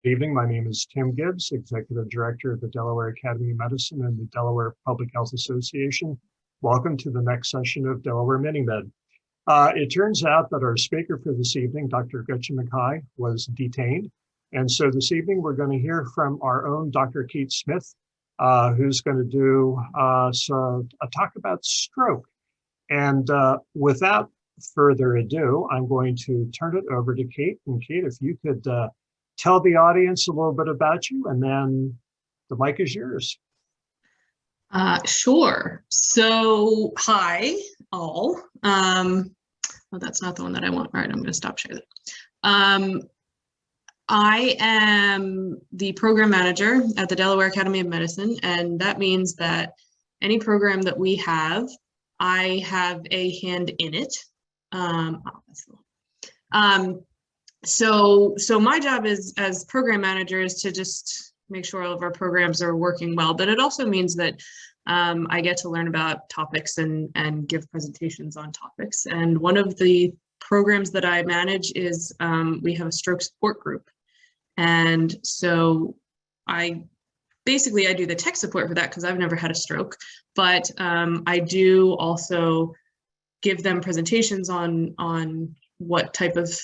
Good evening. My name is Tim Gibbs, Executive Director of the Delaware Academy of Medicine and the Delaware Public Health Association. Welcome to the next session of Delaware MiniMed. It turns out that our speaker for this evening, Dr. Gretchen McKay, was detained. And so this evening, we're going to hear from our own Dr. Kate Smith, who's going to do a talk about stroke. And without further ado, I'm going to turn it over to Kate. And Kate, if you could tell the audience a little bit about you, and then the mic is yours. Sure. So, hi, all. Oh, that's not the one that I want. All right, I'm going to stop sharing that. I am the program manager at the Delaware Academy of Medicine, and that means that any program that we have, I have a hand in it. So my job as program manager is to just make sure all of our programs are working well, but it also means that I get to learn about topics and give presentations on topics. And one of the programs that I manage is we have a stroke support group. And so I do the tech support for that because I've never had a stroke, but I do also give them presentations on what type of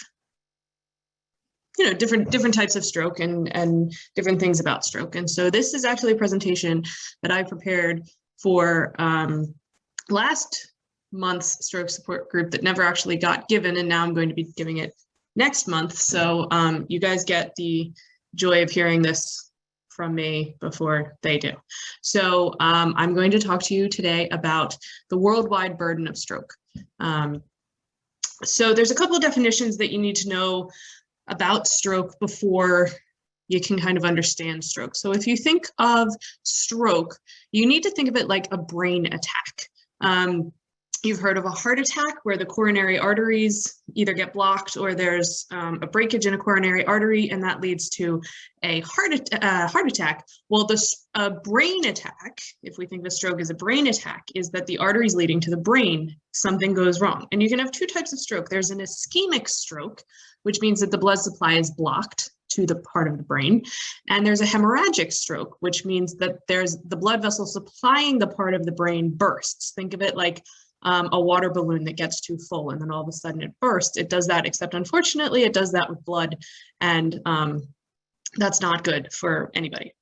different types of stroke and different things about stroke. And so this is actually a presentation that I prepared for last month's stroke support group that never actually got given, and now I'm going to be giving it next month. So you guys get the joy of hearing this from me before they do. So I'm going to talk to you today about the worldwide burden of stroke. So there's a couple of definitions that you need to know about stroke before you can kind of understand stroke. So if you think of stroke, you need to think of it like a brain attack. You've heard of a heart attack where the coronary arteries either get blocked or there's a breakage in a coronary artery, and that leads to a heart attack. Well, a brain attack, if we think of a stroke as a brain attack, is that the arteries leading to the brain, something goes wrong. And you can have two types of stroke. There's an ischemic stroke, which means that the blood supply is blocked to the part of the brain. And there's a hemorrhagic stroke, which means that there's the blood vessel supplying the part of the brain bursts. Think of it like a water balloon that gets too full and then all of a sudden it bursts. It does that, except unfortunately it does that with blood, and that's not good for anybody.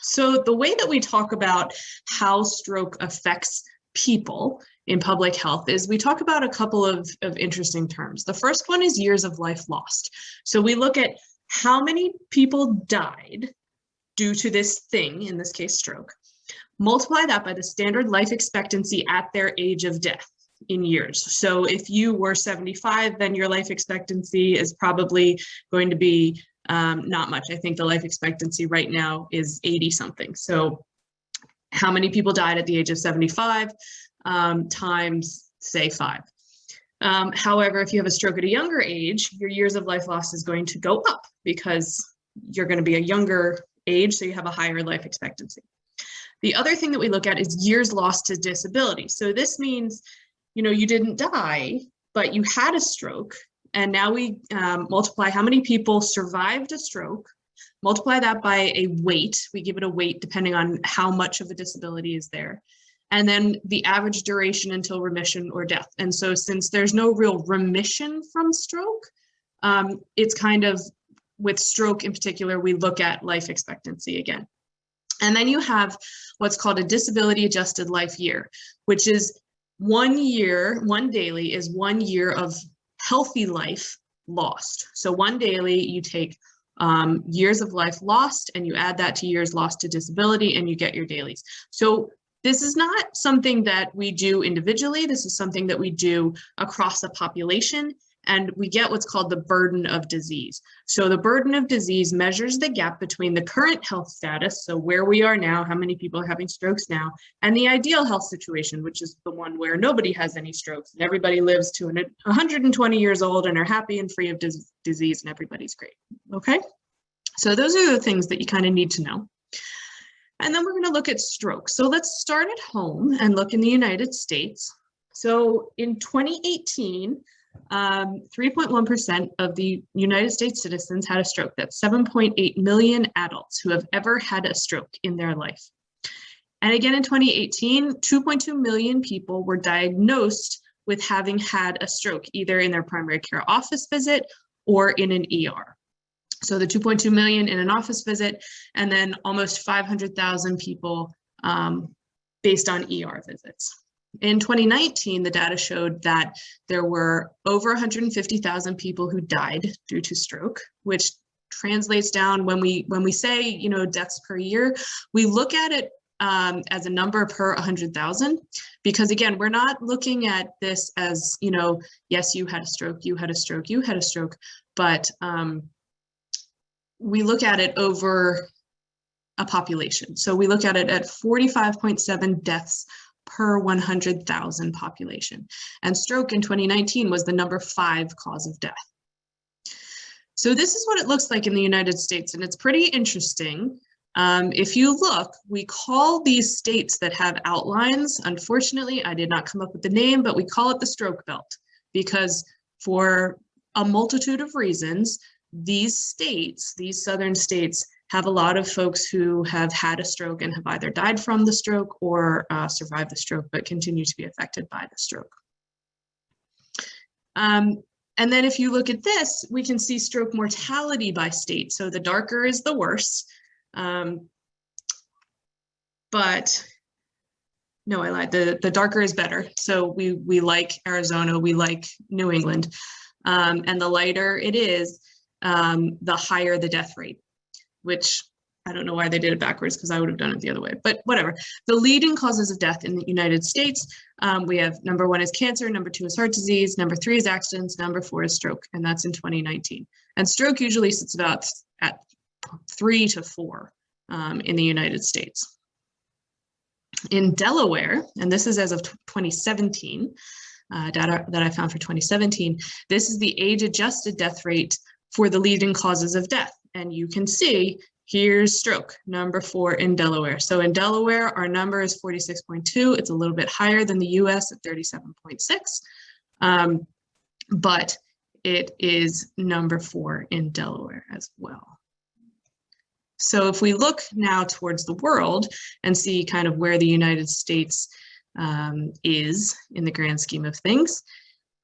So the way that we talk about how stroke affects people in public health is we talk about a couple of interesting terms. The first one is years of life lost. So we look at how many people died due to this thing, in this case stroke, multiply that by the standard life expectancy at their age of death in years. So if you were 75, then your life expectancy is probably going to be not much. I think the life expectancy right now is 80 something. So how many people died at the age of 75 times, say, 5. However, if you have a stroke at a younger age, your years of life lost is going to go up because you're going to be a younger age, so you have a higher life expectancy. The other thing that we look at is years lost to disability. So this means, you didn't die, but you had a stroke. And now we multiply how many people survived a stroke, multiply that by a weight. We give it a weight depending on how much of a disability is there. And then the average duration until remission or death. And so since there's no real remission from stroke, it's kind of, with stroke in particular, we look at life expectancy again. And then you have what's called a disability adjusted life year, which is 1 year, one daily is 1 year of healthy life lost. So one daily, you take years of life lost and you add that to years lost to disability and you get your dailies. So this is not something that we do individually. This is something that we do across a population. And we get what's called the burden of disease. So the burden of disease measures the gap between the current health status, so where we are now, how many people are having strokes now, and the ideal health situation, which is the one where nobody has any strokes and everybody lives to 120 years old and are happy and free of disease and everybody's great, okay? So those are the things that you kind of need to know. And then we're going to look at stroke. So let's start at home and look in the United States. So in 2018, 3.1% of the United States citizens had a stroke. That's 7.8 million adults who have ever had a stroke in their life. And again, in 2018, 2.2 million people were diagnosed with having had a stroke, either in their primary care office visit or in an ER. So the 2.2 million in an office visit, and then almost 500,000 people based on ER visits. In 2019, the data showed that there were over 150,000 people who died due to stroke, which translates down when we say, you know, deaths per year, we look at it as a number per 100,000, because again, we're not looking at this as, you know, yes, you had a stroke, you had a stroke, you had a stroke, but we look at it over a population. So we look at it at 45.7 deaths per 100,000 population. And stroke in 2019 was the number 5 cause of death. So this is what it looks like in the United States, and it's pretty interesting. If you look, we call these states that have outlines, unfortunately, I did not come up with the name, but we call it the stroke belt, because for a multitude of reasons, these states, these southern states, have a lot of folks who have had a stroke and have either died from the stroke or survived the stroke, but continue to be affected by the stroke. And then if you look at this, we can see stroke mortality by state. So the darker is the worse. But no, I lied. The darker is better. So we like Arizona, we like New England. And the lighter it is, the higher the death rate, which I don't know why they did it backwards, because I would have done it the other way, but whatever. The leading causes of death in the United States, we have number 1 is cancer, number 2 is heart disease, number 3 is accidents, number 4 is stroke, and that's in 2019. And stroke usually sits about at 3 to 4 in the United States. In Delaware, and this is as of 2017, data that I found for 2017, this is the age-adjusted death rate for the leading causes of death. And you can see here's stroke, number 4 in Delaware. So in Delaware, our number is 46.2. It's a little bit higher than the US at 37.6, but it is number 4 in Delaware as well. So if we look now towards the world and see kind of where the United States is in the grand scheme of things,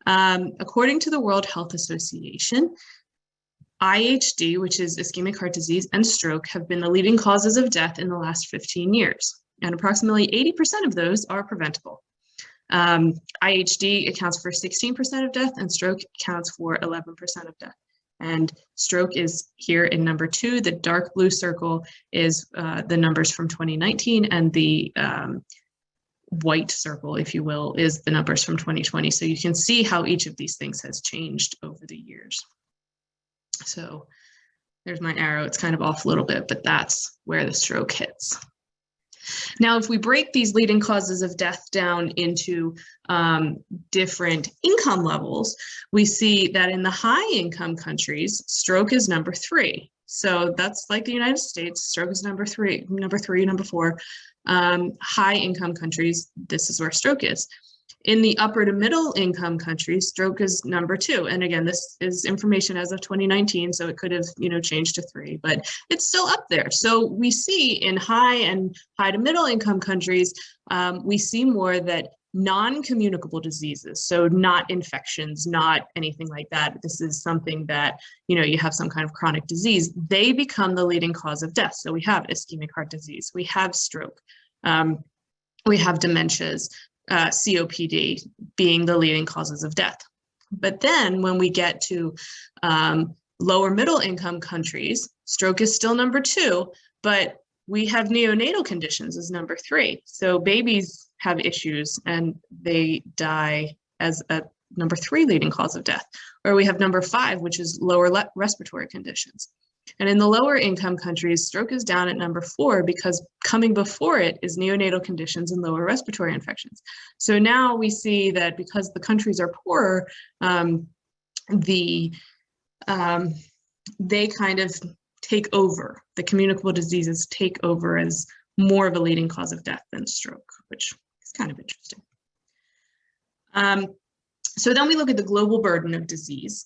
according to the World Health Association, IHD, which is ischemic heart disease, and stroke have been the leading causes of death in the last 15 years. And approximately 80% of those are preventable. IHD accounts for 16% of death, and stroke accounts for 11% of death. And stroke is here in number 2. The dark blue circle is the numbers from 2019, and the white circle, if you will, is the numbers from 2020. So you can see how each of these things has changed over the years. So there's my arrow. It's kind of off a little bit, but that's where the stroke hits. Now, if we break these leading causes of death down into different income levels, we see that in the high income countries, stroke is number 3. So that's like the United States, stroke is number 3, number 4. High income countries, this is where stroke is. In the upper to middle income countries, stroke is number 2. And again, this is information as of 2019, so it could have, changed to 3, but it's still up there. So we see in high and high to middle income countries, we see more that non-communicable diseases, so not infections, not anything like that. This is something that, you have some kind of chronic disease, they become the leading cause of death. So we have ischemic heart disease, we have stroke, we have dementias, COPD being the leading causes of death. But then when we get to lower middle income countries, stroke is still number 2, but we have neonatal conditions as number 3. So babies have issues and they die as a number 3 leading cause of death. Or we have number 5, which is lower respiratory conditions. And in the lower income countries, stroke is down at number 4 because coming before it is neonatal conditions and lower respiratory infections. So now we see that because the countries are poorer, they kind of take over, the communicable diseases take over as more of a leading cause of death than stroke, which is kind of interesting. So then we look at the global burden of disease,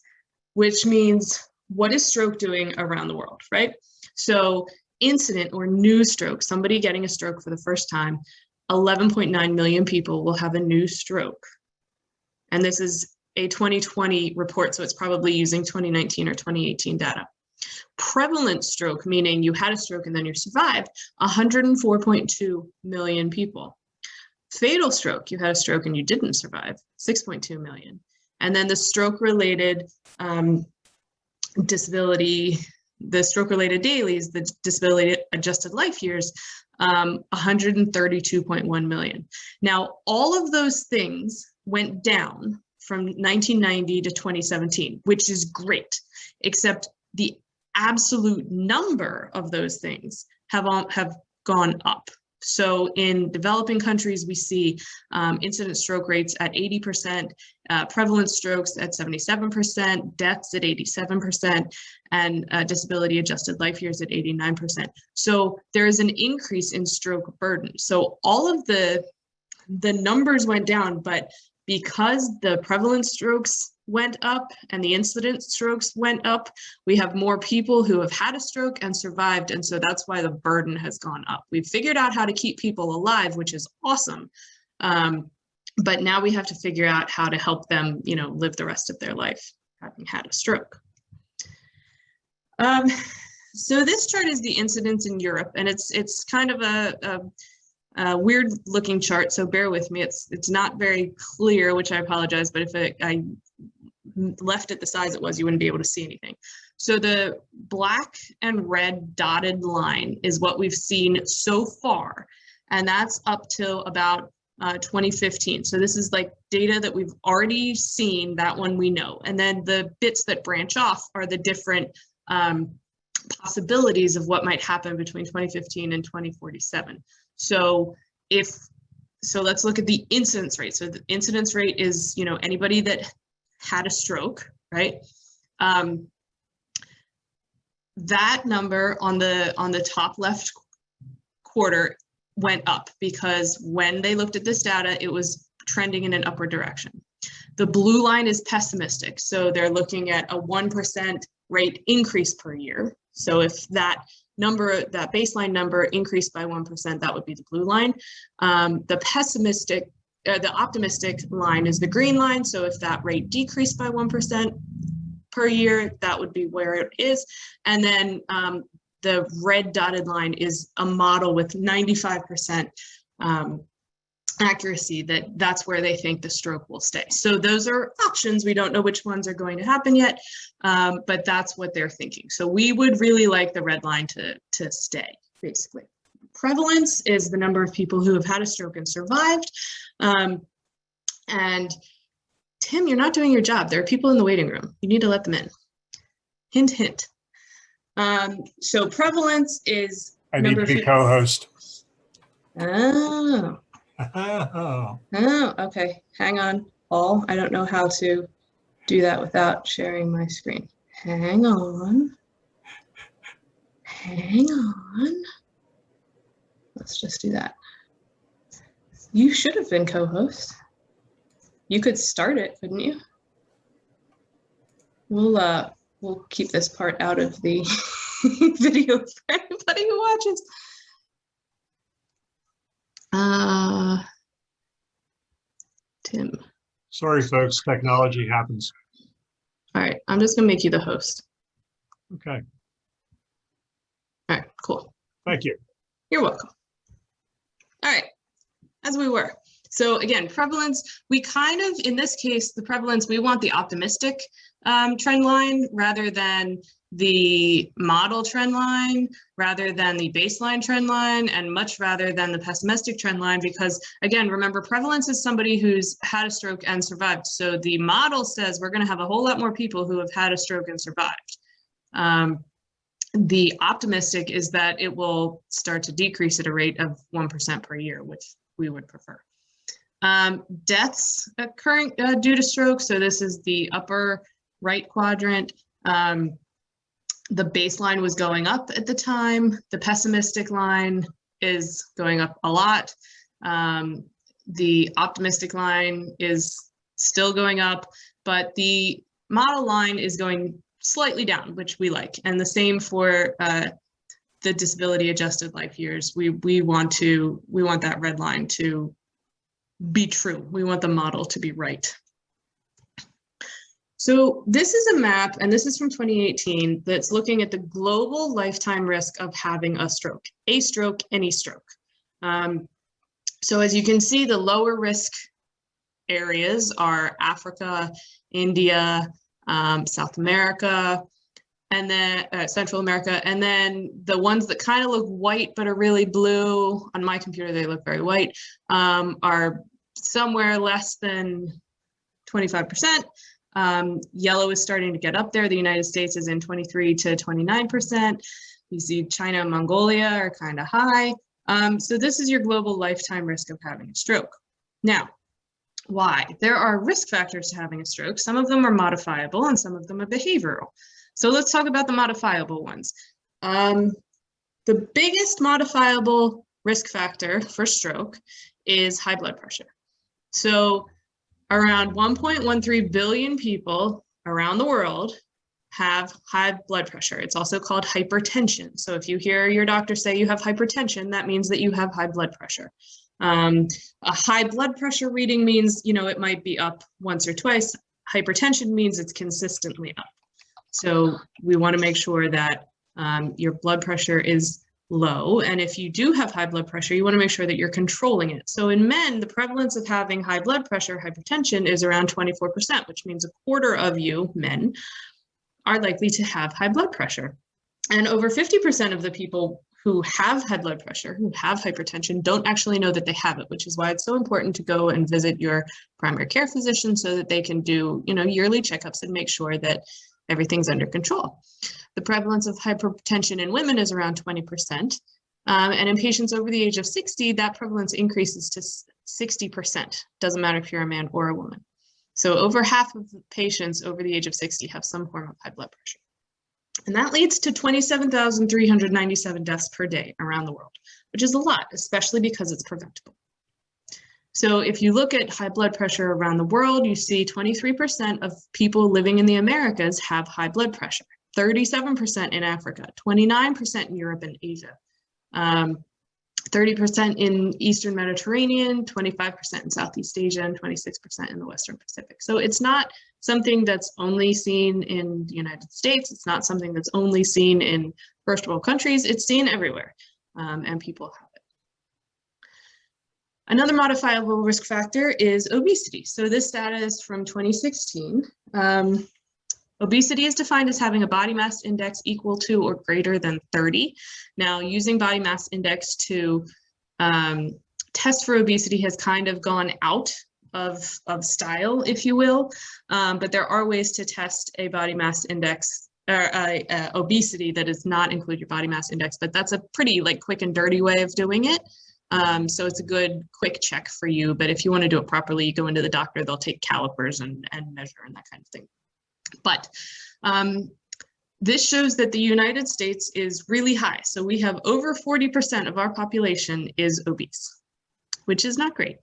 which means what is stroke doing around the world, right? So incident or new stroke, somebody getting a stroke for the first time, 11.9 million people will have a new stroke. And this is a 2020 report, so it's probably using 2019 or 2018 data. Prevalent stroke, meaning you had a stroke and then you survived, 104.2 million people. Fatal stroke, you had a stroke and you didn't survive, 6.2 million. And then the stroke-related disability, the stroke-related dailies, the disability adjusted life years, 132.1 million. Now, all of those things went down from 1990 to 2017, which is great, except the absolute number of those things have gone up. So in developing countries, we see incident stroke rates at 80%, prevalent strokes at 77%, deaths at 87%, and disability adjusted life years at 89%. So there is an increase in stroke burden. So all of the numbers went down, but because the prevalent strokes went up and the incident strokes went up, we have more people who have had a stroke and survived. And so that's why the burden has gone up. We've figured out how to keep people alive, which is awesome. But now we have to figure out how to help them, live the rest of their life having had a stroke. So this chart is the incidence in Europe, and it's kind of a weird looking chart, so bear with me. It's not very clear, which I apologize, but if I left it the size it was, you wouldn't be able to see anything. So the black and red dotted line is what we've seen so far, and that's up till about 2015. So this is like data that we've already seen, that one we know. And then the bits that branch off are the different possibilities of what might happen between 2015 and 2047. So let's look at the incidence rate. So the incidence rate is, anybody that had a stroke, right? That number on the top left quarter went up because when they looked at this data, it was trending in an upward direction. The blue line is pessimistic. So they're looking at a 1% rate increase per year. So if that baseline number increased by 1%, that would be the blue line. The optimistic line is the green line. So if that rate decreased by 1% per year, that would be where it is. And then the red dotted line is a model with 95% accuracy that's where they think the stroke will stay. So those are options. We don't know which ones are going to happen yet, but that's what they're thinking. So we would really like the red line to stay, basically. Prevalence is the number of people who have had a stroke and survived. And Tim, you're not doing your job. There are people in the waiting room. You need to let them in. Hint, hint. So prevalence is I need to be co-host. Oh. Oh, okay. Hang on, Paul. I don't know how to do that without sharing my screen. Hang on. Let's just do that. You should have been co-host. You could start it, couldn't you? We'll keep this part out of the video for anybody who watches. Tim. Sorry, folks. Technology happens. All right. I'm just going to make you the host. Okay. All right. Cool. Thank you. You're welcome. All right. As we were. So again, prevalence, we kind of, in this case, the prevalence, we want the optimistic trend line rather than the model trend line, rather than the baseline trend line, and much rather than the pessimistic trend line, because again, remember, prevalence is somebody who's had a stroke and survived. So the model says we're going to have a whole lot more people who have had a stroke and survived. The optimistic is that it will start to decrease at a rate of 1% per year, which we would prefer. Deaths occurring due to stroke. So this is the upper right quadrant. The baseline was going up at the time. The pessimistic line is going up a lot. The optimistic line is still going up, but the model line is going slightly down, which we like. And the same for the disability adjusted life years. We want that red line to be true. We want the model to be right. So this is a map, and this is from 2018, that's looking at the global lifetime risk of having a stroke, any stroke. So as you can see, the lower risk areas are Africa, India, South America, and then Central America. And then the ones that kind of look white but are really blue, on my computer they look very white, are somewhere less than 25%. Yellow is starting to get up there. The United States is in 23 to 29%. You see China and Mongolia are kind of high. So this is your global lifetime risk of having a stroke. Now, why? There are risk factors to having a stroke. Some of them are modifiable and some of them are behavioral. So let's talk about the modifiable ones. The biggest modifiable risk factor for stroke is high blood pressure. So around 1.13 billion people around the world have high blood pressure. It's also called hypertension. So if you hear your doctor say you have hypertension, that means that you have high blood pressure. A high blood pressure reading means, it might be up once or twice. Hypertension means it's consistently up. So we want to make sure that your blood pressure is low. And if you do have high blood pressure, you want to make sure that you're controlling it. So in men, the prevalence of having high blood pressure, hypertension, is around 24%, which means a quarter of you, men, are likely to have high blood pressure. And over 50% of the people who have high blood pressure, who have hypertension, don't actually know that they have it, which is why it's so important to go and visit your primary care physician so that they can do, yearly checkups and make sure that everything's under control. The prevalence of hypertension in women is around 20%. And in patients over the age of 60, that prevalence increases to 60%. Doesn't matter if you're a man or a woman. So over half of the patients over the age of 60 have some form of high blood pressure. And that leads to 27,397 deaths per day around the world, which is a lot, especially because it's preventable. So if you look at high blood pressure around the world, you see 23% of people living in the Americas have high blood pressure, 37% in Africa, 29% in Europe and Asia, 30% in Eastern Mediterranean, 25% in Southeast Asia, and 26% in the Western Pacific. So it's not something that's only seen in the United States. It's not something that's only seen in first world countries. It's seen everywhere, and people have it. Another modifiable risk factor is obesity. So this data is from 2016. Obesity is defined as having a body mass index equal to or greater than 30. Now, using body mass index to test for obesity has kind of gone out of style, if you will, but there are ways to test a body mass index or obesity that does not include your body mass index, but that's a pretty quick and dirty way of doing it. So it's a good quick check for you, but if you want to do it properly, you go into the doctor, they'll take calipers and measure and that kind of thing. But this shows that the United States is really high. So we have over 40% of our population is obese, which is not great.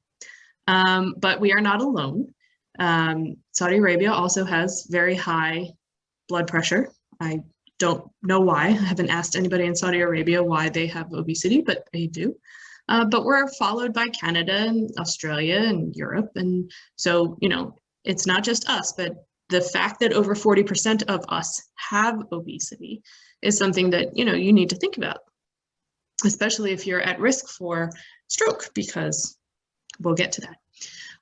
But we are not alone. Saudi Arabia also has very high blood pressure. I don't know why. I haven't asked anybody in Saudi Arabia why they have obesity, but they do. But we're followed by Canada and Australia and Europe. And so, it's not just us, but the fact that over 40% of us have obesity is something that, you need to think about, especially if you're at risk for stroke, because we'll get to that.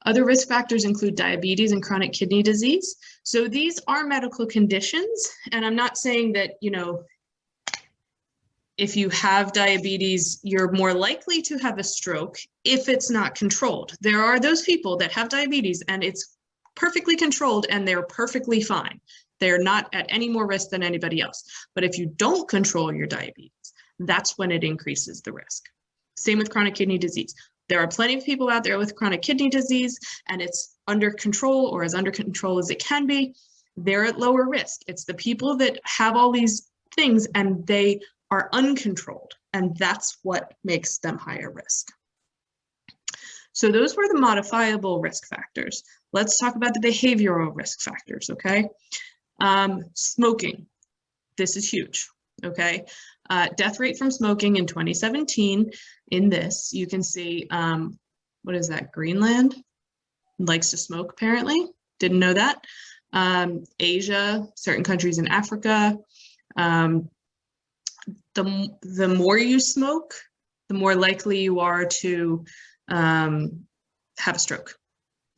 Other risk factors include diabetes and chronic kidney disease. So these are medical conditions, and I'm not saying that, if you have diabetes, you're more likely to have a stroke if it's not controlled. There are those people that have diabetes and it's perfectly controlled and they're perfectly fine. They're not at any more risk than anybody else. But if you don't control your diabetes, that's when it increases the risk. Same with chronic kidney disease. There are plenty of people out there with chronic kidney disease and it's under control or as under control as it can be. They're at lower risk. It's the people that have all these things and they are uncontrolled, and that's what makes them higher risk. So those were the modifiable risk factors. Let's talk about the behavioral risk factors, okay? Smoking, this is huge, okay? Death rate from smoking in 2017, in this, you can see, what is that, Greenland? Likes to smoke, apparently. Didn't know that. Asia, certain countries in Africa. The more you smoke, the more likely you are to have a stroke.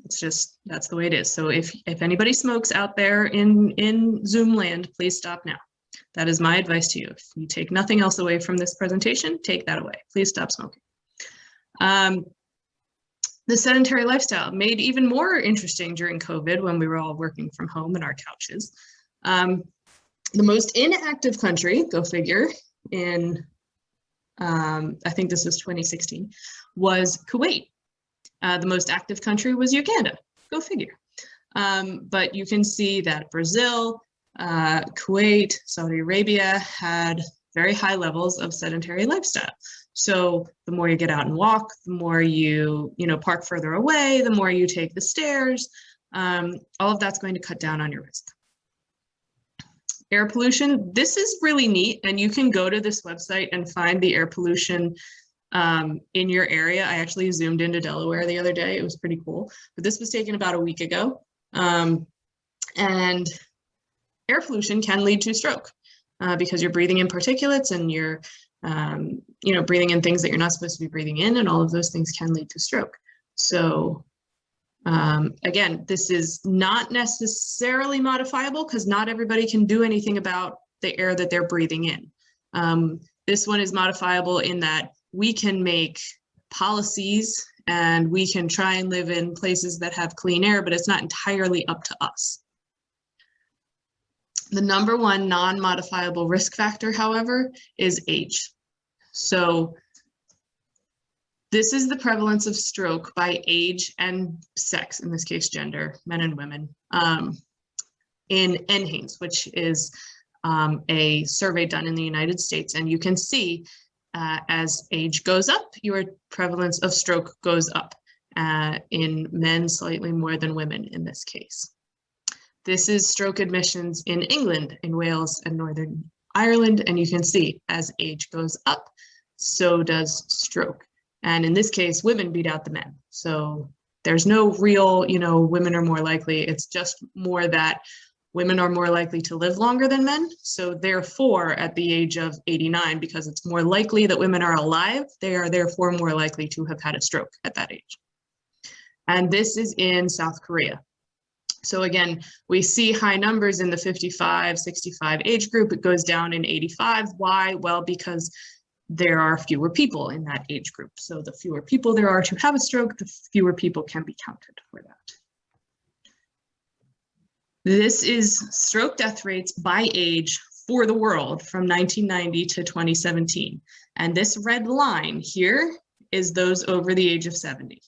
It's just, that's the way it is. So if anybody smokes out there in Zoom land, please stop now. That is my advice to you. If you take nothing else away from this presentation, take that away. Please stop smoking. The sedentary lifestyle made even more interesting during COVID when we were all working from home in our couches. The most inactive country, go figure, in I think this was 2016, was Kuwait. The most active country was Uganda, go figure. But you can see that Brazil, Kuwait, Saudi Arabia had very high levels of sedentary lifestyle. So the more you get out and walk, the more you park further away, the more you take the stairs, all of that's going to cut down on your risk. Air pollution, this is really neat, and you can go to this website and find the air pollution in your area. I actually zoomed into Delaware the other day. It was pretty cool, but this was taken about a week ago. And air pollution can lead to stroke because you're breathing in particulates and you're breathing in things that you're not supposed to be breathing in, and all of those things can lead to stroke. So again, this is not necessarily modifiable because not everybody can do anything about the air that they're breathing in. This one is modifiable in that we can make policies and we can try and live in places that have clean air, but it's not entirely up to us. The number one non-modifiable risk factor, however, is age. So this is the prevalence of stroke by age and sex, in this case, gender, men and women, in NHANES, which is a survey done in the United States. And you can see as age goes up, your prevalence of stroke goes up in men slightly more than women in this case. This is stroke admissions in England, in Wales, and Northern Ireland. And you can see as age goes up, so does stroke. And in this case, women beat out the men. So there's no real, women are more likely. It's just more that women are more likely to live longer than men. So therefore, at the age of 89, because it's more likely that women are alive, they are therefore more likely to have had a stroke at that age. And this is in South Korea. So again, we see high numbers in the 55, 65 age group. It goes down in 85. Why? Well, because there are fewer people in that age group. So the fewer people there are to have a stroke, the fewer people can be counted for that. This is stroke death rates by age for the world from 1990 to 2017. And this red line here is those over the age of 70.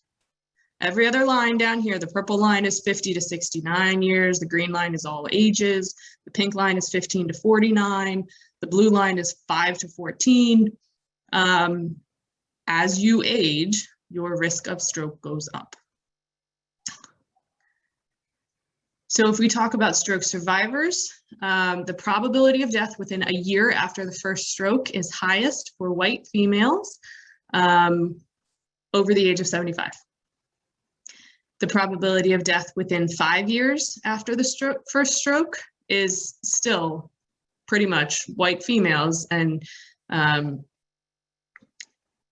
Every other line down here, the purple line is 50 to 69 years, the green line is all ages, the pink line is 15 to 49, the blue line is 5 to 14. As you age, your risk of stroke goes up. So if we talk about stroke survivors, the probability of death within a year after the first stroke is highest for white females over the age of 75. The probability of death within 5 years after the first stroke is still pretty much white females and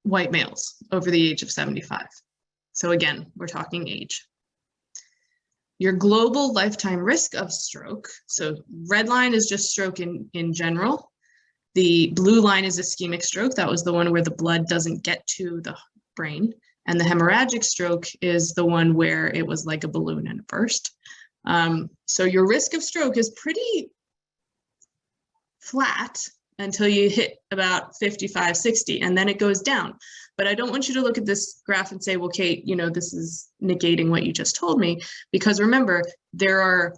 white males over the age of 75. So again, we're talking age. Your global lifetime risk of stroke, so red line is just stroke in general. The blue line is ischemic stroke. That was the one where the blood doesn't get to the brain. And the hemorrhagic stroke is the one where it was like a balloon and it burst. So your risk of stroke is pretty flat until you hit about 55, 60, and then it goes down. But I don't want you to look at this graph and say, well, Kate, this is negating what you just told me, because remember, there are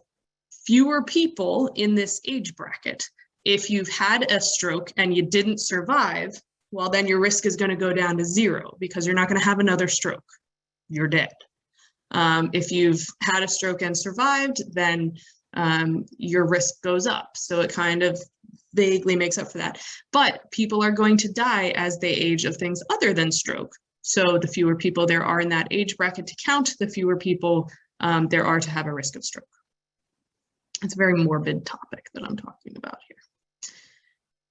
fewer people in this age bracket. If you've had a stroke and you didn't survive, well, then your risk is going to go down to 0 because you're not going to have another stroke. you're dead. If you've had a stroke and survived, then your risk goes up. So it kind of vaguely makes up for that. But people are going to die as they age of things other than stroke. So the fewer people there are in that age bracket to count, the fewer people there are to have a risk of stroke. It's a very morbid topic that I'm talking about here.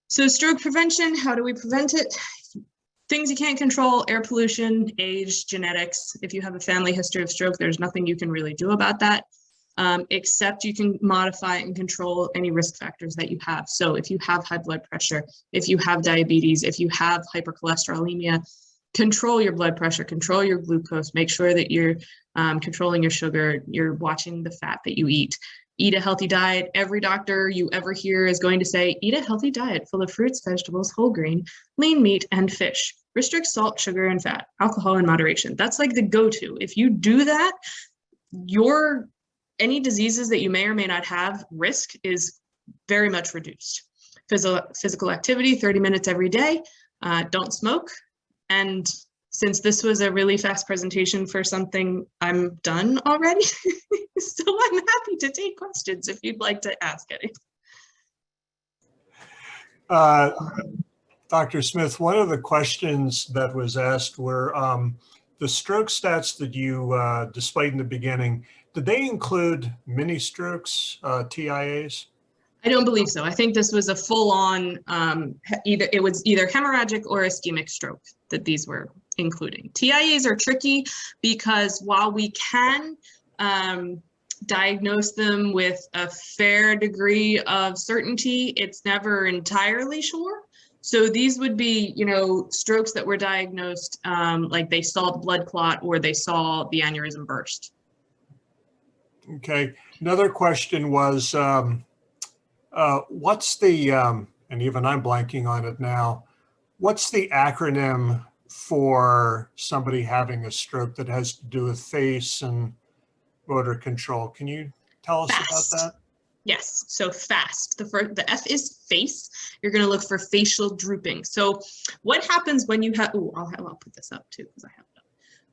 So stroke prevention, how do we prevent it? Things you can't control: air pollution, age, genetics. If you have a family history of stroke, there's nothing you can really do about that, except you can modify and control any risk factors that you have. So if you have high blood pressure, if you have diabetes, if you have hypercholesterolemia, control your blood pressure, control your glucose, make sure that you're controlling your sugar, you're watching the fat that you eat. Eat a healthy diet. Every doctor you ever hear is going to say, eat a healthy diet full of fruits, vegetables, whole grain, lean meat, and fish. Restrict salt, sugar, and fat, alcohol in moderation. That's like the go-to. If you do that, any diseases that you may or may not have, risk is very much reduced. Physical activity, 30 minutes every day. Don't smoke. And since this was a really fast presentation for something I'm done already, so I'm happy to take questions if you'd like to ask any. Dr. Smith, one of the questions that was asked were the stroke stats that you displayed in the beginning, did they include mini strokes, TIAs? I don't believe so. I think this was a full-on, it was either hemorrhagic or ischemic stroke that these were including. TIAs are tricky because while we can diagnose them with a fair degree of certainty, it's never entirely sure. So these would be, strokes that were diagnosed like they saw the blood clot or they saw the aneurysm burst. Okay. Another question was, what's the, and even I'm blanking on it now, what's the acronym for somebody having a stroke that has to do with face and motor control? Can you tell us about that? Yes, so FAST. The F is face. You're going to look for facial drooping. So what happens when you have, I'll put this up too because I have it up.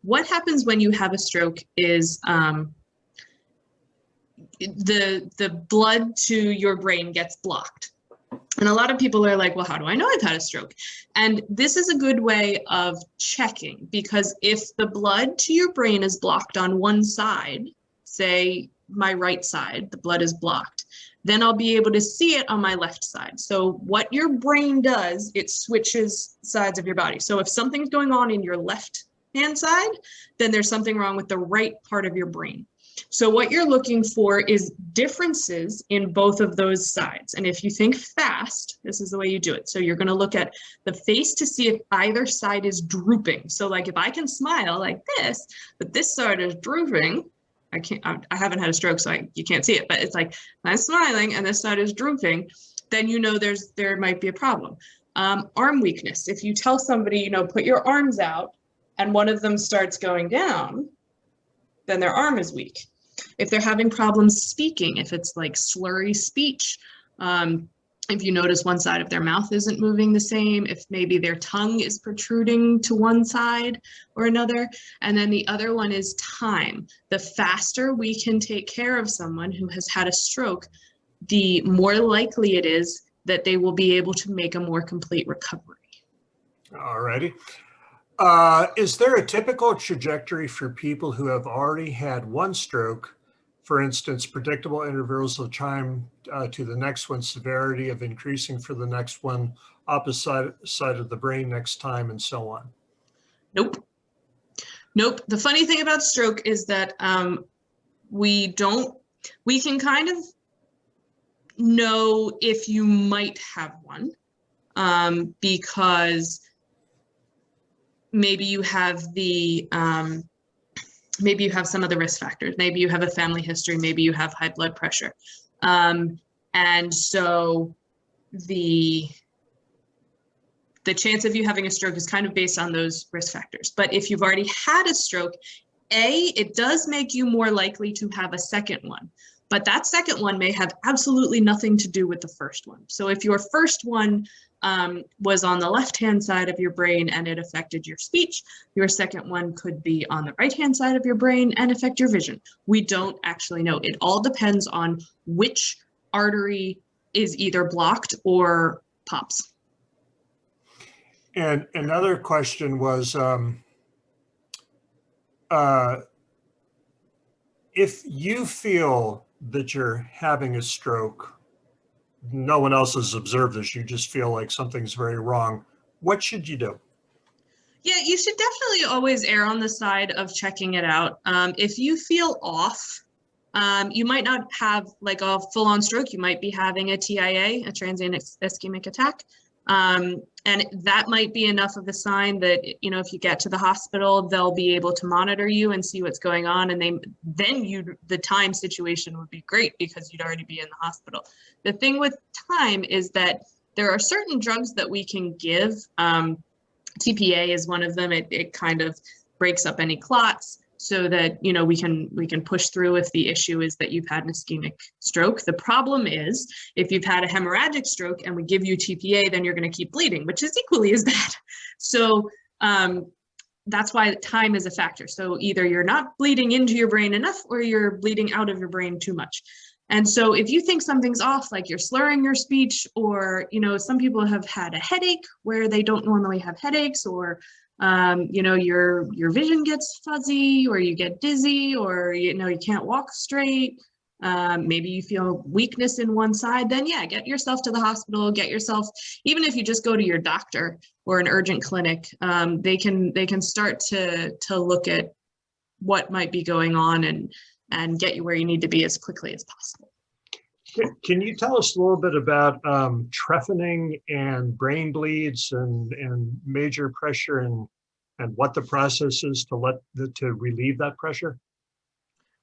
What happens when you have a stroke is the blood to your brain gets blocked. And a lot of people are like, well, how do I know I've had a stroke? And this is a good way of checking, because if the blood to your brain is blocked on one side, say my right side, the blood is blocked, then I'll be able to see it on my left side. So what your brain does, it switches sides of your body. So if something's going on in your left hand side, then there's something wrong with the right part of your brain. So what you're looking for is differences in both of those sides. And if you think fast, this is the way you do it. So you're going to look at the face to see if either side is drooping. So like if I can smile like this, but this side is drooping, I haven't had a stroke, so you can't see it, but it's like I'm smiling and this side is drooping, then there might be a problem. Arm weakness. If you tell somebody, put your arms out and one of them starts going down, then their arm is weak. If they're having problems speaking, if it's like slurry speech, if you notice one side of their mouth isn't moving the same, if maybe their tongue is protruding to one side or another. And then the other one is time. The faster we can take care of someone who has had a stroke, the more likely it is that they will be able to make a more complete recovery. All righty. Is there a typical trajectory for people who have already had one stroke? For instance, predictable intervals of time to the next one, severity of increasing for the next one, opposite side of the brain next time, and so on? Nope. Nope. The funny thing about stroke is that we can kind of know if you might have one because maybe you have maybe you have some of the risk factors. Maybe you have a family history. Maybe you have high blood pressure. And so the chance of you having a stroke is kind of based on those risk factors. But if you've already had a stroke, it does make you more likely to have a second one. But that second one may have absolutely nothing to do with the first one. So if your first one was on the left-hand side of your brain and it affected your speech. Your second one could be on the right-hand side of your brain and affect your vision. We don't actually know. It all depends on which artery is either blocked or pops. And another question was, if you feel that you're having a stroke, no one else has observed this, you just feel like something's very wrong, what should you do? Yeah, you should definitely always err on the side of checking it out. If you feel off, you might not have like a full-on stroke. You might be having a TIA, a transient ischemic attack. And that might be enough of a sign that, you know, if you get to the hospital, they'll be able to monitor you and see what's going on. And the time situation would be great because you'd already be in the hospital. The thing with time is that there are certain drugs that we can give. TPA is one of them. It kind of breaks up any clots so that, you know, we can push through if the issue is that you've had an ischemic stroke. The problem is if you've had a hemorrhagic stroke and we give you TPA, then you're going to keep bleeding, which is equally as bad. So that's why time is a factor. So either you're not bleeding into your brain enough or you're bleeding out of your brain too much. And so if you think something's off, like you're slurring your speech, or, you know, some people have had a headache where they don't normally have headaches, or, you know, your vision gets fuzzy, or you get dizzy, or, you know, you can't walk straight. Maybe you feel weakness in one side, then yeah, get yourself to the hospital, even if you just go to your doctor or an urgent clinic, they can start to look at what might be going on and get you where you need to be as quickly as possible. Can you tell us a little bit about trephining and brain bleeds and major pressure and what the process is to relieve that pressure?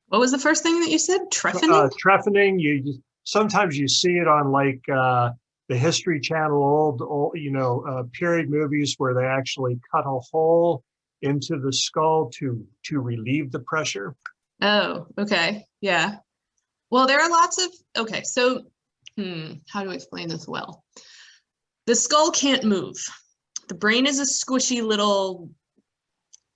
What was the first thing that you said? Trephining? Trephining. Sometimes you see it on like the History Channel, old period movies where they actually cut a hole into the skull to relieve the pressure. Oh, okay. Yeah. Well, there are lots of, okay, so how do I explain this well? The skull can't move. The brain is a squishy little,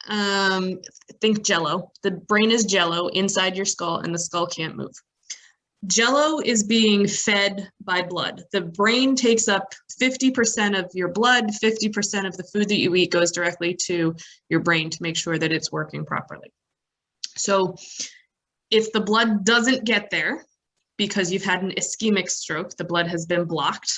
think Jello. The brain is Jello inside your skull and the skull can't move. Jello is being fed by blood. The brain takes up 50% of your blood, 50% of the food that you eat goes directly to your brain to make sure that it's working properly. So if the blood doesn't get there because you've had an ischemic stroke, the blood has been blocked,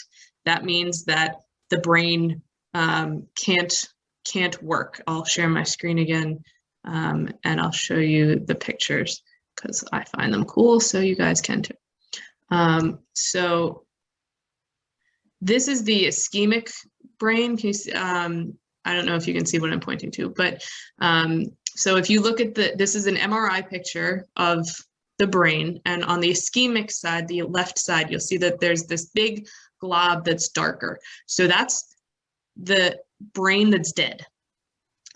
that means that the brain can't work. I'll share my screen again and I'll show you the pictures because I find them cool, so you guys can too. So this is the ischemic brain. Can you see, I don't know if you can see what I'm pointing to, but so if you look at this is an MRI picture of the brain, and on the ischemic side, the left side, you'll see that there's this big glob that's darker. So that's the brain that's dead.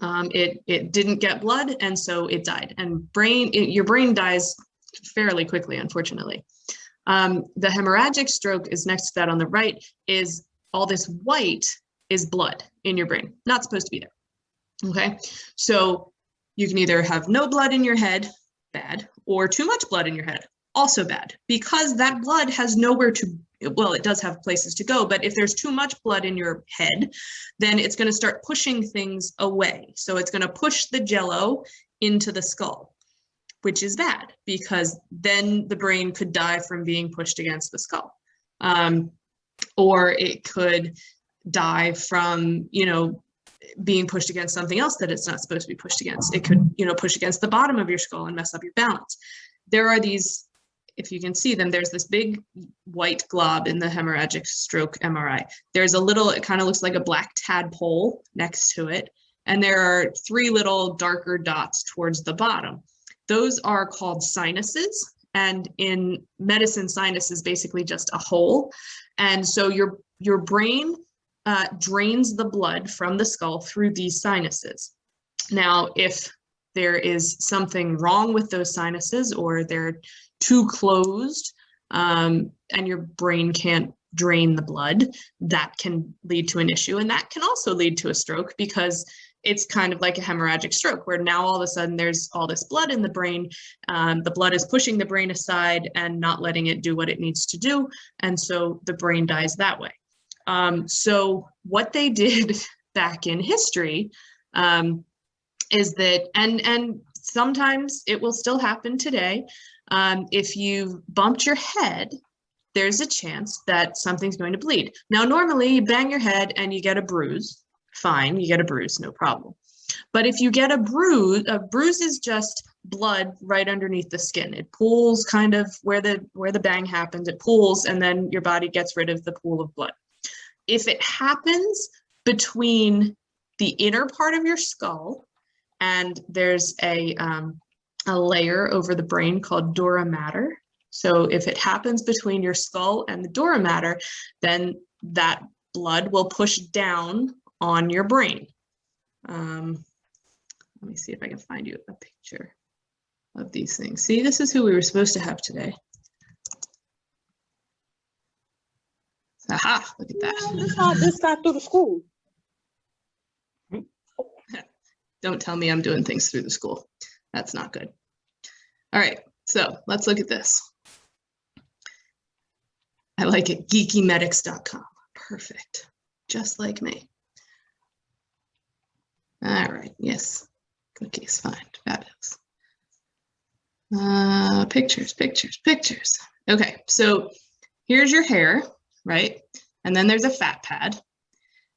It didn't get blood, and so it died. And your brain dies fairly quickly, unfortunately. The hemorrhagic stroke is next to that on the right, is all this white is blood in your brain, not supposed to be there. Okay, so you can either have no blood in your head, bad, or too much blood in your head, also bad, because that blood has nowhere to, well, it does have places to go, but if there's too much blood in your head, then it's going to start pushing things away. So it's going to push the Jello into the skull, which is bad because then the brain could die from being pushed against the skull. Or it could die from, being pushed against something else that it's not supposed to be pushed against. It could, push against the bottom of your skull and mess up your balance. There are these, if you can see them, there's this big white glob in the hemorrhagic stroke MRI. There's a little, it kind of looks like a black tadpole next to it. And there are 3 little darker dots towards the bottom. Those are called sinuses. And in medicine, sinus is basically just a hole. And so your brain drains the blood from the skull through these sinuses. Now, if there is something wrong with those sinuses or they're too closed and your brain can't drain the blood, that can lead to an issue. And that can also lead to a stroke, because it's kind of like a hemorrhagic stroke, where now all of a sudden there's all this blood in the brain. The blood is pushing the brain aside and not letting it do what it needs to do. And so the brain dies that way. So what they did back in history is that, and sometimes it will still happen today, if you bumped your head, there's a chance that something's going to bleed. Now, normally you bang your head and you get a bruise. Fine, you get a bruise, no problem. But if you get a bruise is just blood right underneath the skin. It pools kind of where the bang happens, it pools, and then your body gets rid of the pool of blood. If it happens between the inner part of your skull, and there's a layer over the brain called dura mater. So if it happens between your skull and the dura mater, then that blood will push down on your brain. Let me see if I can find you a picture of these things. See, this is who we were supposed to have today. Aha, look at that. This got through the school. Don't tell me I'm doing things through the school. That's not good. All right, so let's look at this. I like it, geekymedics.com. Perfect, just like me. All right, yes, cookies, fine, fabulous. Pictures, pictures, pictures. Okay, so here's your hair, right? And then there's a fat pad,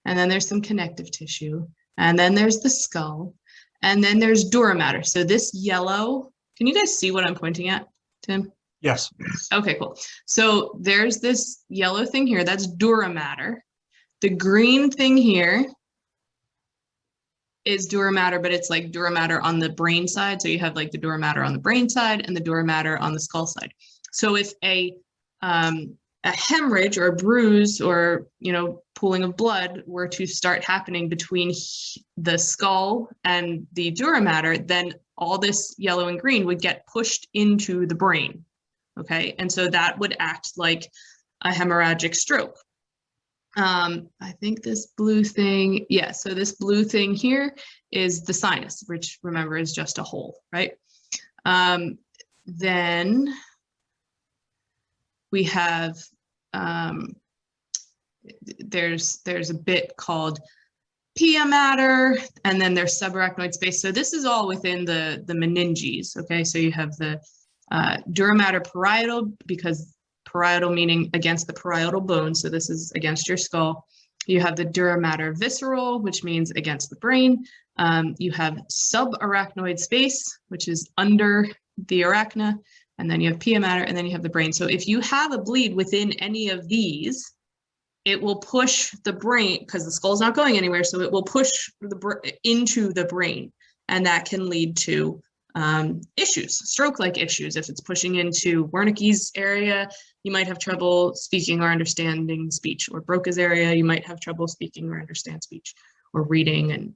and then there's some connective tissue, and then there's the skull, and then there's dura mater. So this yellow, can you guys see what I'm pointing at, Tim? Yes. Okay, cool. So there's this yellow thing here, that's dura mater. The green thing here is dura mater, but it's like dura mater on the brain side. So you have like the dura mater on the brain side and the dura mater on the skull side. So if a hemorrhage or a bruise or, you know, pooling of blood were to start happening between the skull and the dura mater, then all this yellow and green would get pushed into the brain. Okay, and so that would act like a hemorrhagic stroke. I think this blue thing, yeah, so this blue thing here is the sinus, which remember is just a hole, right? Then we have, there's a bit called pia mater, and then there's subarachnoid space. So this is all within the meninges, okay? So you have the dura mater parietal, because parietal meaning against the parietal bone, so this is against your skull. You have the dura mater visceral, which means against the brain. You have subarachnoid space, which is under the arachna, and then you have pia mater, and then you have the brain. So if you have a bleed within any of these, it will push the brain, because the skull's not going anywhere, so it will push into the brain, and that can lead to issues, stroke-like issues. If it's pushing into Wernicke's area, you might have trouble speaking or understanding speech, or Broca's area, you might have trouble speaking or understand speech, or reading and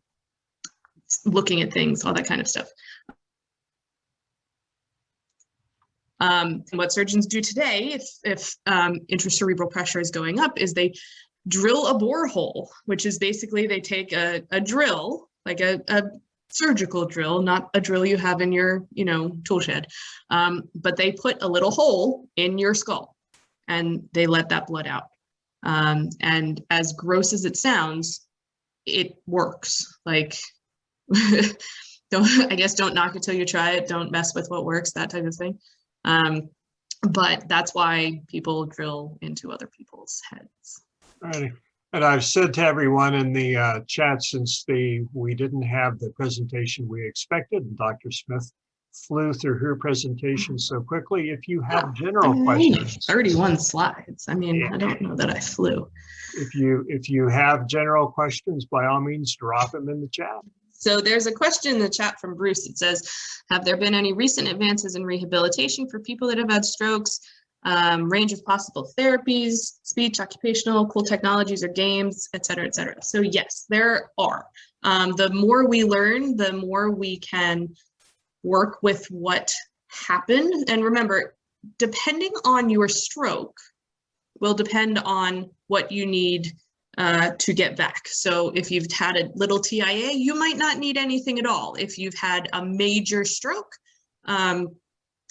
looking at things, all that kind of stuff. What surgeons do today, if intracerebral pressure is going up, is they drill a borehole, which is basically they take a drill, like a surgical drill, not a drill you have in your, you know, tool shed, but they put a little hole in your skull and they let that blood out. And as gross as it sounds, it works. Like, I guess don't knock it till you try it. Don't mess with what works, that type of thing. But that's why people drill into other people's heads. All right. And I've said to everyone in the chat, since we didn't have the presentation we expected, and Dr. Smith flew through her presentation so quickly, if you have general questions. 31 slides. I mean, I don't know that I flew. If you have general questions, by all means, drop them in the chat. So there's a question in the chat from Bruce. It says, have there been any recent advances in rehabilitation for people that have had strokes? Range of possible therapies, speech, occupational, cool technologies or games, et cetera, et cetera. So yes, there are. The more we learn, the more we can work with what happened. And remember, depending on your stroke, will depend on what you need to get back. So if you've had a little TIA, you might not need anything at all. If you've had a major stroke and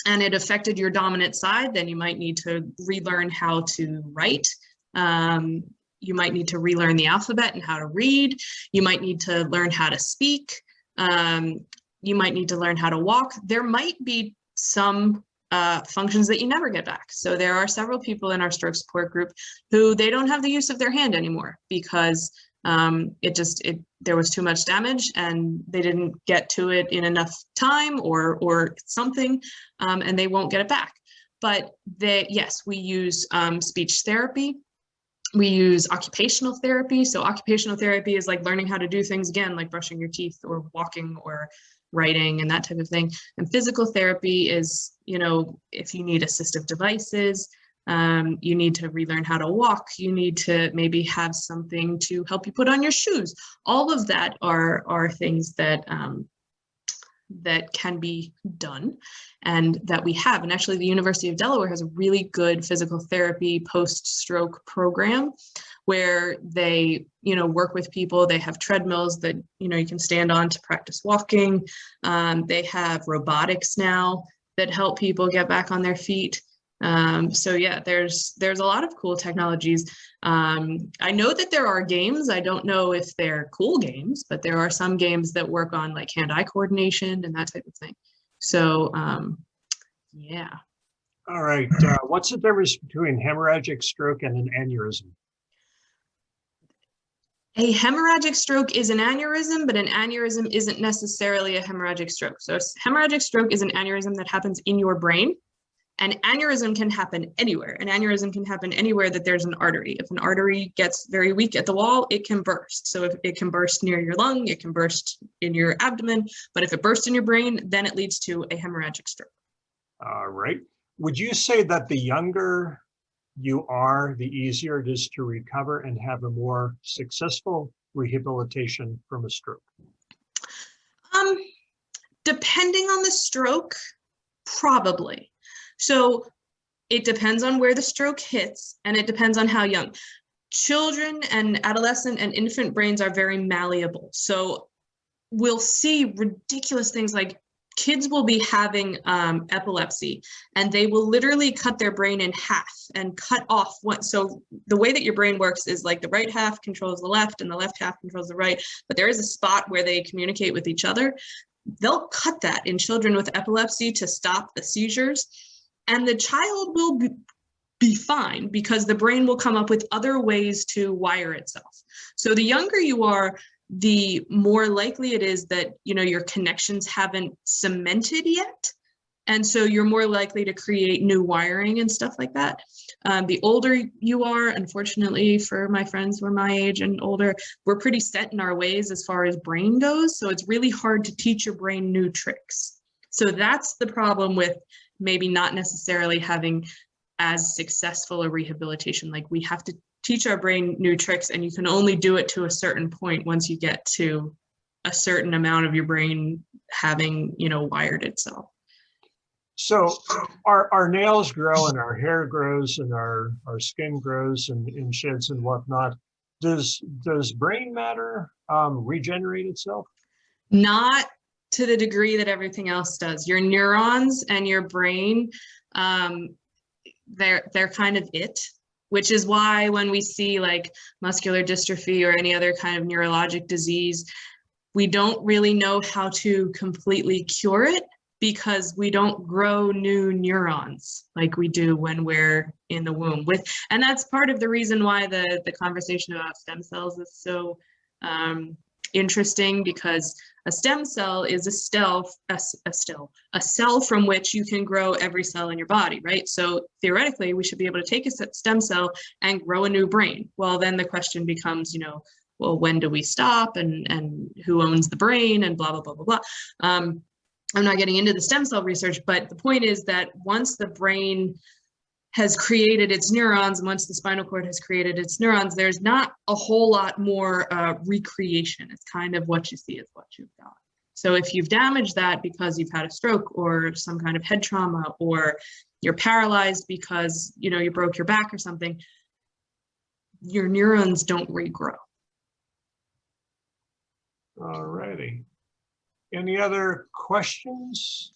it affected your dominant side, then you might need to relearn how to write. You might need to relearn the alphabet and how to read. You might need to learn how to speak. You might need to learn how to walk. There might be some functions that you never get back. So there are several people in our stroke support group who they don't have the use of their hand anymore because there was too much damage and they didn't get to it in enough time or something, and they won't get it back. But yes, we use speech therapy. We use occupational therapy. So occupational therapy is like learning how to do things again, like brushing your teeth or walking or writing and that type of thing. And physical therapy is, if you need assistive devices, you need to relearn how to walk, you need to maybe have something to help you put on your shoes. All of that are things that that can be done and that we have. And actually the University of Delaware has a really good physical therapy post-stroke program where they, work with people. They have treadmills that, you can stand on to practice walking. They have robotics now that help people get back on their feet. So yeah, there's a lot of cool technologies. I know that there are games. I don't know if they're cool games, but there are some games that work on like hand-eye coordination and that type of thing. So yeah. All right. What's the difference between hemorrhagic stroke and an aneurysm? A hemorrhagic stroke is an aneurysm, but an aneurysm isn't necessarily a hemorrhagic stroke. So hemorrhagic stroke is an aneurysm that happens in your brain. An aneurysm can happen anywhere. An aneurysm can happen anywhere that there's an artery. If an artery gets very weak at the wall, it can burst. So if it can burst near your lung, it can burst in your abdomen. But if it bursts in your brain, then it leads to a hemorrhagic stroke. All right. Would you say that the younger you are, the easier it is to recover and have a more successful rehabilitation from a stroke? Depending on the stroke, probably. So it depends on where the stroke hits and it depends on how young. Children and adolescent and infant brains are very malleable. So we'll see ridiculous things like kids will be having epilepsy and they will literally cut their brain in half and cut off what. So the way that your brain works is like the right half controls the left and the left half controls the right, but there is a spot where they communicate with each other. They'll cut that in children with epilepsy to stop the seizures. And the child will be fine because the brain will come up with other ways to wire itself. So the younger you are, the more likely it is that, your connections haven't cemented yet. And so you're more likely to create new wiring and stuff like that. The older you are, unfortunately, for my friends who are my age and older, we're pretty set in our ways as far as brain goes. So it's really hard to teach your brain new tricks. So that's the problem with maybe not necessarily having as successful a rehabilitation. Like we have to teach our brain new tricks and you can only do it to a certain point once you get to a certain amount of your brain having, wired itself. So our nails grow and our hair grows and our skin grows and sheds and whatnot. Does brain matter regenerate itself? Not to the degree that everything else does. Your neurons and your brain, they're kind of it, which is why when we see like muscular dystrophy or any other kind of neurologic disease, we don't really know how to completely cure it because we don't grow new neurons like we do when we're in the womb. And that's part of the reason why the conversation about stem cells is so interesting, because a stem cell is a cell from which you can grow every cell in your body, right? So theoretically, we should be able to take a stem cell and grow a new brain. Well, then the question becomes, well, when do we stop and who owns the brain and blah, blah, blah, blah, blah. I'm not getting into the stem cell research, but the point is that once the brain has created its neurons, and once the spinal cord has created its neurons, there's not a whole lot more recreation. It's kind of what you see is what you've got. So if you've damaged that because you've had a stroke or some kind of head trauma, or you're paralyzed because you broke your back or something, your neurons don't regrow. All righty. Any other questions?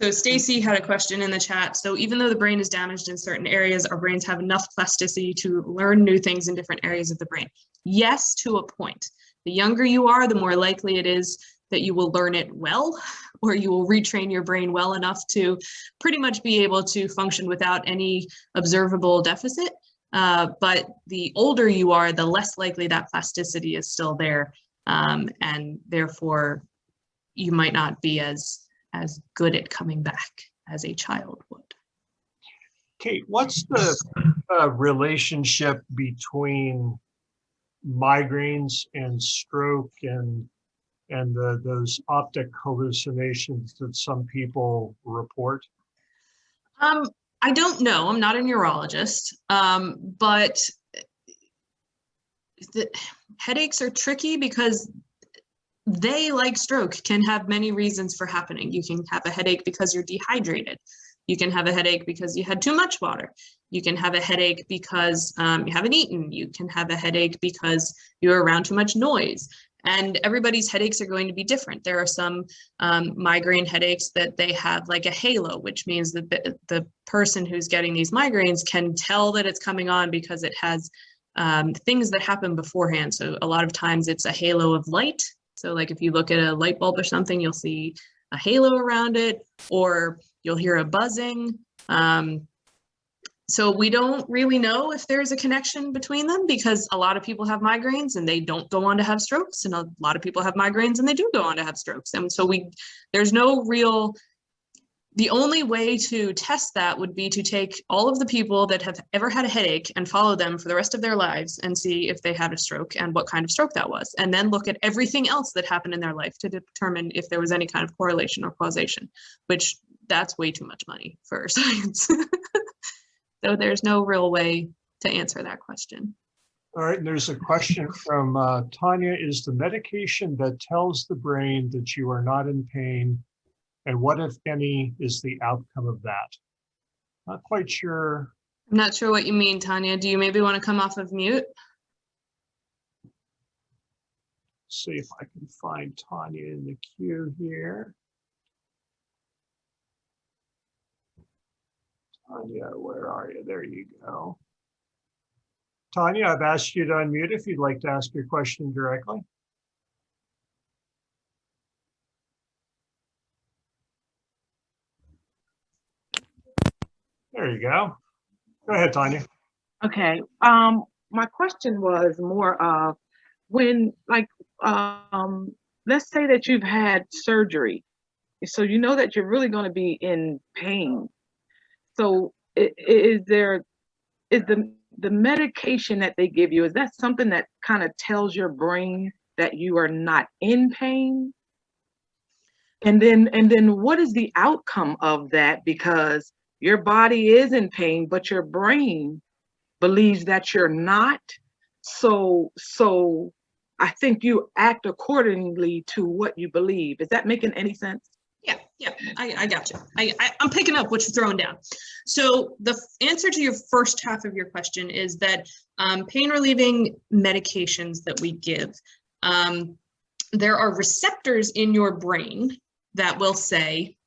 So Stacy had a question in the chat. So even though the brain is damaged in certain areas, our brains have enough plasticity to learn new things in different areas of the brain. Yes, to a point. The younger you are, the more likely it is that you will learn it well, or you will retrain your brain well enough to pretty much be able to function without any observable deficit. But the older you are, the less likely that plasticity is still there. And therefore, you might not be as good at coming back as a child would. Kate, what's the relationship between migraines and stroke and those optic hallucinations that some people report? I don't know. I'm not a neurologist, but the headaches are tricky because they, like stroke, can have many reasons for happening. You can have a headache because you're dehydrated. You can have a headache because you had too much water. You can have a headache because you haven't eaten. You can have a headache because you're around too much noise. And everybody's headaches are going to be different. There are some migraine headaches that they have like a halo, which means that the person who's getting these migraines can tell that it's coming on because it has things that happen beforehand. So a lot of times it's a halo of light. So like if you look at a light bulb or something, you'll see a halo around it, or you'll hear a buzzing. So we don't really know if there's a connection between them, because a lot of people have migraines and they don't go on to have strokes, and a lot of people have migraines and they do go on to have strokes. And so there's no real, the only way to test that would be to take all of the people that have ever had a headache and follow them for the rest of their lives and see if they had a stroke and what kind of stroke that was, and then look at everything else that happened in their life to determine if there was any kind of correlation or causation, which that's way too much money for science. So there's no real way to answer that question. All right, and there's a question from Tanya. Is the medication that tells the brain that you are not in pain, and what, if any, is the outcome of that? Not quite sure. I'm not sure what you mean, Tanya. Do you maybe want to come off of mute? See if I can find Tanya in the queue here. Tanya, where are you? There you go. Tanya, I've asked you to unmute if you'd like to ask your question directly. There you go. Go ahead, Tanya. Okay. My question was more of when, like, let's say that you've had surgery, so you know that you're really going to be in pain. So is the medication that they give you, is that something that kind of tells your brain that you are not in pain? And then what is the outcome of that? Because your body is in pain, but your brain believes that you're not. So I think you act accordingly to what you believe. Is that making any sense? Yeah, I got you. I'm picking up what you're throwing down. So the answer to your first half of your question is that pain relieving medications that we give, there are receptors in your brain that will say,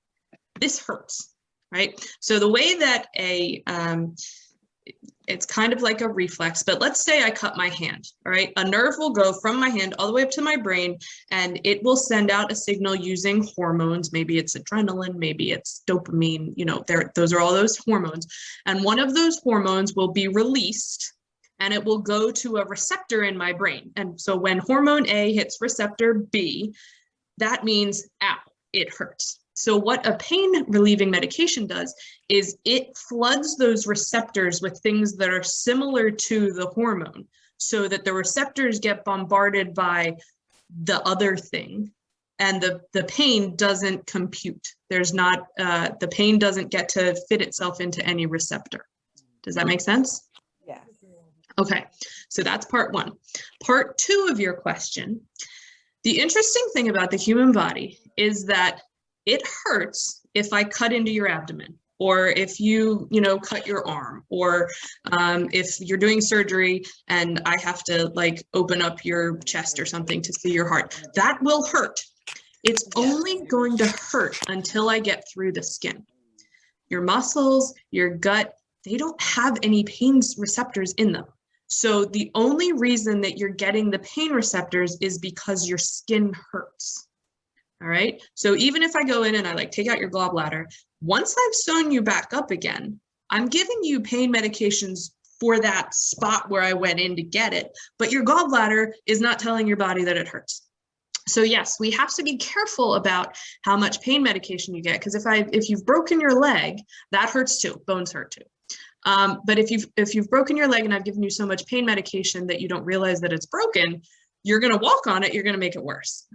this hurts, right? So the way that it's kind of like a reflex, but let's say I cut my hand, all right? A nerve will go from my hand all the way up to my brain, and it will send out a signal using hormones. Maybe it's adrenaline, maybe it's dopamine, you know, those are all those hormones. And one of those hormones will be released, and it will go to a receptor in my brain. And so when hormone A hits receptor B, that means, ow, it hurts. So what a pain relieving medication does is it floods those receptors with things that are similar to the hormone, so that the receptors get bombarded by the other thing, and the pain doesn't compute. There's not, the pain doesn't get to fit itself into any receptor. Does that make sense? Yes. Okay, so that's part one. Part two of your question. The interesting thing about the human body is that it hurts if I cut into your abdomen. or if you cut your arm, or if you're doing surgery and I have to like open up your chest or something to see your heart, that will hurt. It's only going to hurt until I get through the skin. Your muscles, your gut, they don't have any pain receptors in them. So the only reason that you're getting the pain receptors is because your skin hurts. All right. So even if I go in and I like take out your gallbladder, once I've sewn you back up again, I'm giving you pain medications for that spot where I went in to get it, but your gallbladder is not telling your body that it hurts. So yes, we have to be careful about how much pain medication you get, because if you've broken your leg, that hurts too. Bones hurt too. But if you've broken your leg and I've given you so much pain medication that you don't realize that it's broken, you're going to walk on it, you're going to make it worse.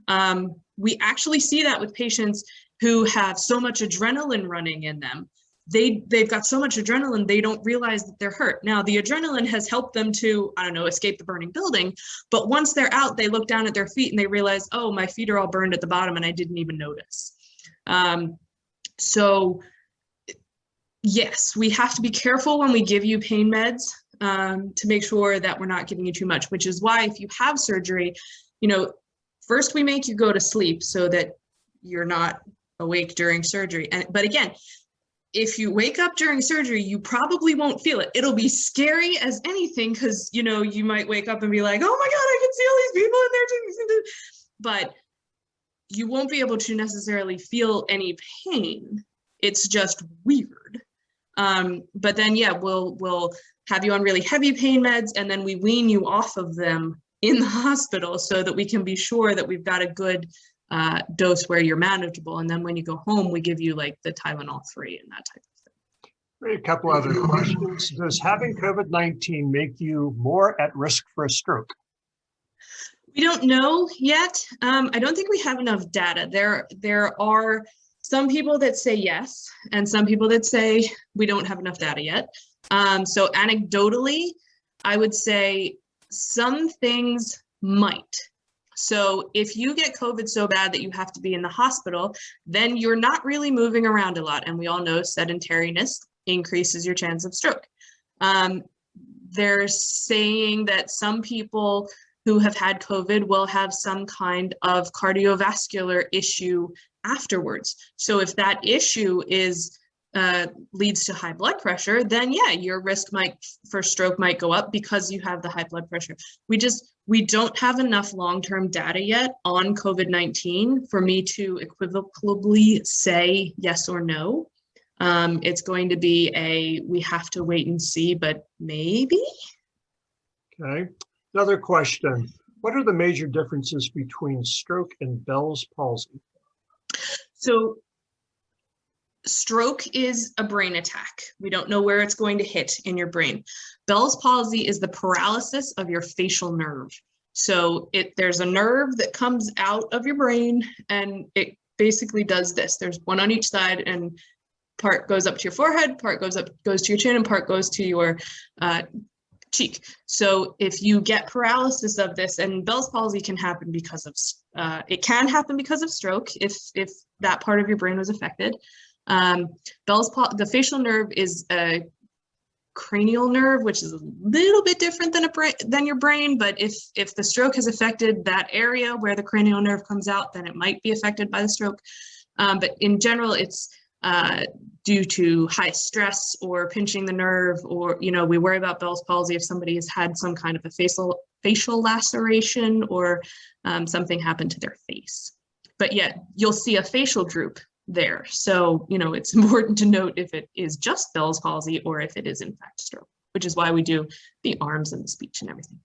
We actually see that with patients who have so much adrenaline running in them. They've got so much adrenaline, they don't realize that they're hurt. Now, the adrenaline has helped them to, I don't know, escape the burning building. But once they're out, they look down at their feet and they realize, oh, my feet are all burned at the bottom and I didn't even notice. So yes, we have to be careful when we give you pain meds to make sure that we're not giving you too much, which is why if you have surgery, first we make you go to sleep so that you're not awake during surgery. But again, if you wake up during surgery, you probably won't feel it. It'll be scary as anything because, you might wake up and be like, oh my God, I can see all these people in there. But you won't be able to necessarily feel any pain. It's just weird. But then, yeah, we'll have you on really heavy pain meds, and then we wean you off of them in the hospital so that we can be sure that we've got a good dose where you're manageable. And then when you go home, we give you like the Tylenol 3 and that type of thing. A couple other questions. Does having COVID-19 make you more at risk for a stroke? We don't know yet. I don't think we have enough data. There are some people that say yes, and some people that say we don't have enough data yet. So anecdotally, I would say some things might. So if you get COVID so bad that you have to be in the hospital, then you're not really moving around a lot. And we all know sedentariness increases your chance of stroke. They're saying that some people who have had COVID will have some kind of cardiovascular issue afterwards. So if that issue is leads to high blood pressure, then yeah, your risk for stroke might go up because you have the high blood pressure. We don't have enough long-term data yet on COVID-19 for me to equivocally say yes or no. It's going to be we have to wait and see, but maybe. Okay. Another question. What are the major differences between stroke and Bell's palsy? So stroke is a brain attack. We don't know where it's going to hit in your brain. Bell's palsy is the paralysis of your facial nerve. So there's a nerve that comes out of your brain and it basically does this. There's one on each side, and part goes up to your forehead, part goes to your chin, and part goes to your cheek. So if you get paralysis of this, and Bell's palsy can happen because of stroke if that part of your brain was affected. The facial nerve is a cranial nerve, which is a little bit different than your brain. But if the stroke has affected that area where the cranial nerve comes out, then it might be affected by the stroke. But in general, it's due to high stress or pinching the nerve, or, we worry about Bell's palsy if somebody has had some kind of a facial laceration or something happened to their face. But yet you'll see a facial droop there. So, it's important to note if it is just Bell's palsy or if it is in fact stroke, which is why we do the arms and the speech and everything.